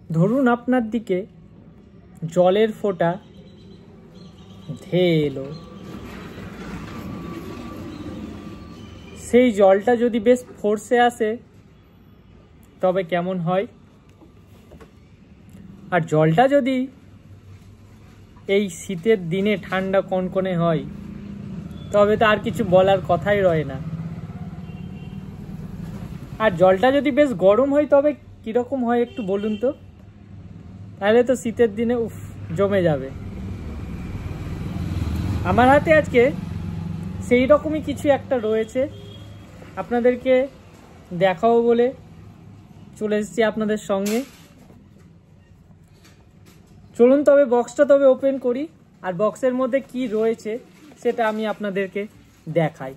ধরুন আপনার দিকে জলের ফোঁটা ধেয়ে এলো, সেই জলটা যদি বেশ ফোর্সে আসে তবে কেমন হয়, আর জলটা যদি এই শীতের দিনে ঠান্ডা কনকনে হয় তবে তো আর কিছু বলার কথাই রয় না। আর জলটা যদি বেশ গরম হয় তবে কিরকম হয় একটু বলুন তো, তাহলে তো শীতের দিনে উফ জমে যাবে। আমার হাতে আজকে সেই রকমই কিছু একটা রয়েছে, আপনাদেরকে দেখাবো বলে চলে এসেছি আপনাদের সঙ্গে। চলুন তবে বক্সটা ওপেন করি, আর বক্সের মধ্যে কি রয়েছে সেটা আমি আপনাদেরকে দেখাই।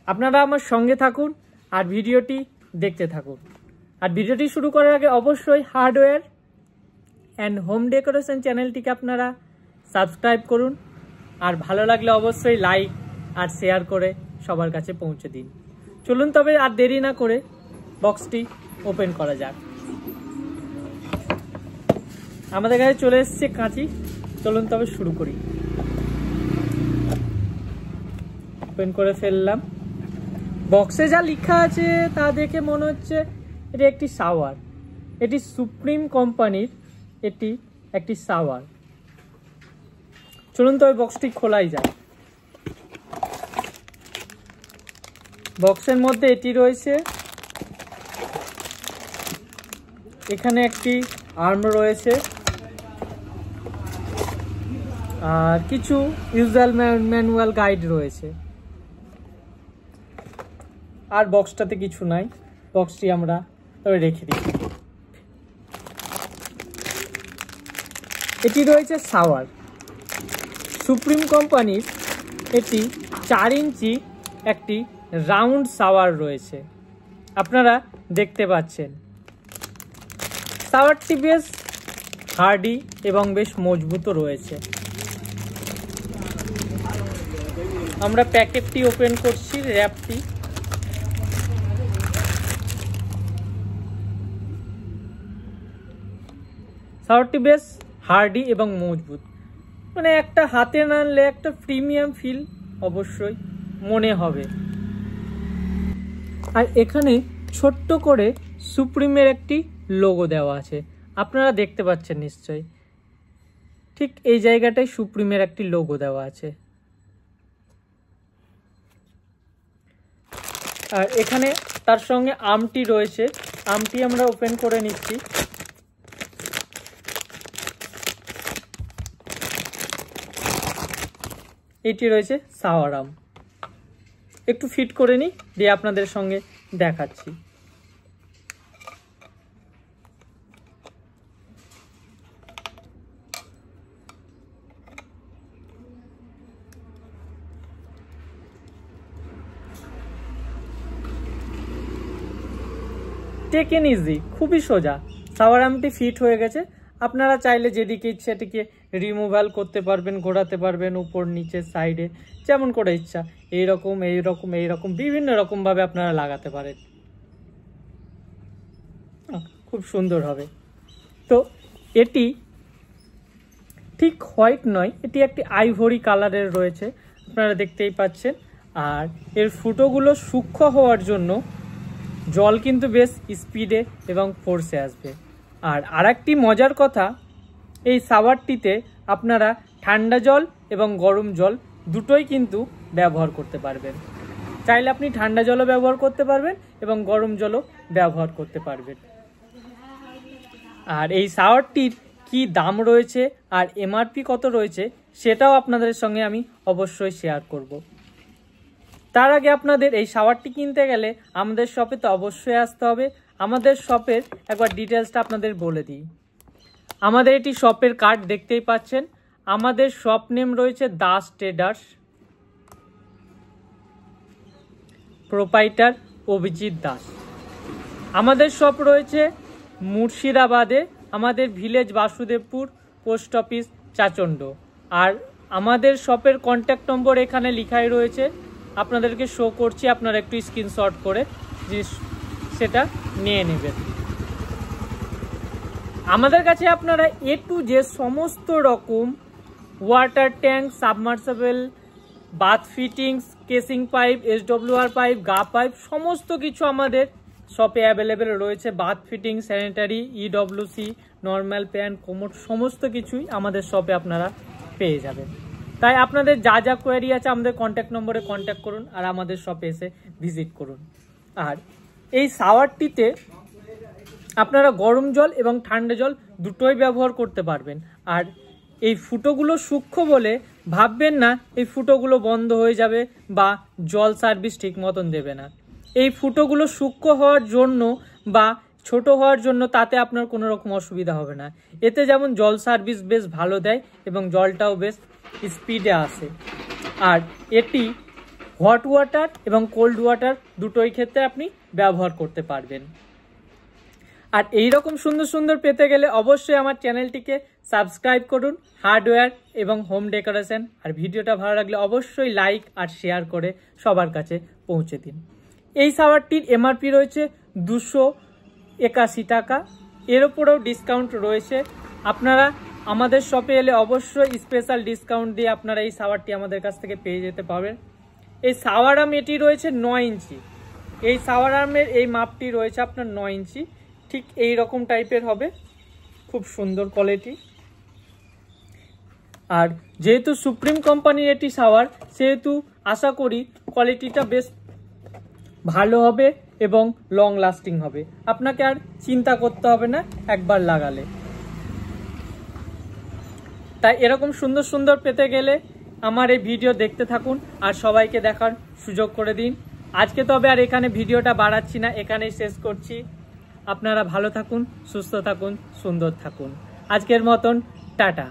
আপনারা আমার সঙ্গে থাকুন আর ভিডিওটি দেখতে থাকুন। আর ভিডিওটি শুরু করার আগে অবশ্যই হার্ডওয়্যার অ্যান্ড হোম ডেকোরেশন চ্যানেলটিকে আপনারা সাবস্ক্রাইব করুন, আর ভালো লাগলে অবশ্যই লাইক আর শেয়ার করে সবার কাছে পৌঁছে দিন। চলুন তবে আর দেরি না করে বক্সটি ওপেন করা যাক। আমাদের কাছে চলে এসেছে কাঁচি, চলুন তবে শুরু করি। ওপেন করে ফেললাম। বক্সে যা লেখা আছে তা দেখে মনে হচ্ছে এটি একটি শাওয়ার। এটি সুপ্রিম কোম্পানির এটি একটি শাওয়ার। চলুন তবে বক্সটি খোলাই যায়। বক্সের মধ্যে এটি রয়েছে, এখানে একটি আর্ম রয়েছে আর কিছু ইউজার ম্যানুয়াল গাইড রয়েছে। আর বক্সটাতে কিছু নাই, বক্সটি আমরা তবে রেখে দিই। এটি রয়েছে শাওয়ার সুপ্রিম কোম্পানির, এটি 4 ইঞ্চি একটি রাউন্ড শাওয়ার রয়েছে, আপনারা দেখতে পাচ্ছেন। শাওয়ারটি বেশ হার্ডি এবং বেশ মজবুতও রয়েছে। আমরা প্যাকেটটি ওপেন করছি, র্যাপটি। শাওয়ারটি বেশ হার্ডি এবং মজবুত, মানে একটা হাতে না আনলে একটা প্রিমিয়াম ফিল অবশ্যই মনে হবে। আর এখানে ছোট্ট করে সুপ্রিমের একটি লোগো দেওয়া আছে, আপনারা দেখতে পাচ্ছেন নিশ্চয়ই। ঠিক এই জায়গাটায় সুপ্রিমের একটি লোগো দেওয়া আছে। আর এখানে তার সঙ্গে আর্মটি রয়েছে, আর্মটি আমরা ওপেন করে নিচ্ছি। এটি রয়েছে শাওয়ার আর্ম। একটু ফিট করে নিই, দিয়ে আপনাদের সঙ্গে দেখাচ্ছি। টেকেন ইজি, খুবই সোজা। শাওয়ার আর্মটি ফিট হয়ে গেছে। আপনারা চাইলে যেদিকে ইচ্ছা এটিকে রিমুভাল করতে পারবেন, ঘোরাতে পারবেন, উপর নিচে সাইডে যেমন করে ইচ্ছা, এইরকম এইরকম এইরকম বিভিন্ন রকমভাবে আপনারা লাগাতে পারেন, খুব সুন্দর হবে। তো এটি ঠিক হোয়াইট নয়, এটি একটি আইভরি কালারের রয়েছে, আপনারা দেখতেই পাচ্ছেন। আর এর ফুটোগুলো সূক্ষ্ম হওয়ার জন্য জল কিন্তু বেশ স্পিডে এবং ফোর্সে আসবে। আর আরেকটি মজার কথা, এই শাওয়ারটিতে আপনারা ঠান্ডা জল এবং গরম জল দুটোই কিন্তু ব্যবহার করতে পারবেন। চাইলে আপনি ঠান্ডা জলও ব্যবহার করতে পারবেন এবং গরম জলও ব্যবহার করতে পারবেন। আর এই শাওয়ারটির কি দাম রয়েছে আর এমআরপি কত রয়েছে সেটাও আপনাদের সঙ্গে আমি অবশ্যই শেয়ার করব। তার আগে আপনাদের এই শাওয়ারটি কিনতে গেলে আমাদের শপে তো অবশ্যই আসতে হবে। আমাদের শপের একবার ডিটেলসটা আপনাদের বলে দিই। আমাদের এটি শপের কার্ড দেখতেই পাচ্ছেন। আমাদের শপ নেম রয়েছে দাস ট্রেডার্স, প্রোপাইটার অভিজিৎ দাস। আমাদের শপ রয়েছে মুর্শিদাবাদে, আমাদের ভিলেজ বাসুদেবপুর, পোস্ট অফিস চাচণ্ড। আর আমাদের শপের কন্ট্যাক্ট নম্বর এখানে লেখাই রয়েছে, আপনাদেরকে শো করছি, আপনারা একটু স্ক্রিনশট করে সেটা নিয়ে নেবেন। আমাদের কাছে আপনারা A to Z সমস্ত রকম water tank, submersible, bath fittings, casing pipe, SWR pipe, গা পাইপ সমস্ত কিছু আমাদের শপে অ্যাভেলেবেল রয়েছে। Bath fitting, sanitary, EWC, normal pan, commode সমস্ত কিছুই আমাদের শপে আপনারা পেয়ে যাবেন। তাই আপনাদের যা যা কোয়ারি আছে আমাদের কন্ট্যাক্ট নম্বরে কন্ট্যাক্ট করুন আর আমাদের শপে এসে ভিজিট করুন। আর এই শাওয়ারটিতে আপনারা গরম জল এবং ঠান্ডা জল দুটোই ব্যবহার করতে পারবেন। আর এই ফুটোগুলো সূক্ষ্ম বলে ভাববেন না এই ফুটোগুলো বন্ধ হয়ে যাবে বা জল সার্ভিস ঠিক মতন দেবে না। এই ফুটোগুলো সূক্ষ্ম হওয়ার জন্য বা ছোট হওয়ার জন্য তাতে আপনার কোনো রকম অসুবিধা হবে না। এতে যেমন জল সার্ভিস বেশ ভালো দেয় এবং জলটাও বেশ স্পিডে আসে। আর এটি হট ওয়াটার এবং কোল্ড ওয়াটার দুটোই ক্ষেত্রে আপনি ব্যবহার করতে পারবেন। আর এই রকম সুন্দর সুন্দর পেতে গেলে অবশ্যই আমার চ্যানেলটিকে সাবস্ক্রাইব করুন, হার্ডওয়্যার এবং হোম ডেকোরেশন। আর ভিডিওটা ভালো লাগলে অবশ্যই লাইক আর শেয়ার করে সবার কাছে পৌঁছে দিন। এই শাওয়ারটির MRP রয়েছে 281 টাকা, এর ওপরেও ডিসকাউন্ট রয়েছে। আপনারা আমাদের শপে এলে অবশ্যই স্পেশাল ডিসকাউন্ট দিয়ে আপনারা এই শাওয়ারটি আমাদের কাছ থেকে পেয়ে যেতে পারবেন। এই শাওয়ার আর্ম এটি রয়েছে 9 ইঞ্চি। এই শাওয়ার আর্মের এই মাপটি রয়েছে আপনার 9 ইঞ্চি, ঠিক এই রকম টাইপের হবে, খুব সুন্দর কোয়ালিটি। আর যেহেতু সুপ্রিম কোম্পানির এটি শাওয়ার সেহেতু আশা করি কোয়ালিটিটা বেশ ভালো হবে এবং লং লাস্টিং হবে, আপনাকে আর চিন্তা করতে হবে না একবার লাগালে। তাই এরকম সুন্দর সুন্দর পেতে গেলে আমার এই ভিডিও দেখতে থাকুন আর সবাইকে দেখার সুযোগ করে দিন। আজকে তবে আর এখানে ভিডিওটা বাড়াচ্ছি না, এখানেই শেষ করছি। আপনারা ভালো থাকুন, সুস্থ থাকুন, সুন্দর থাকুন। আজকের মতন টাটা।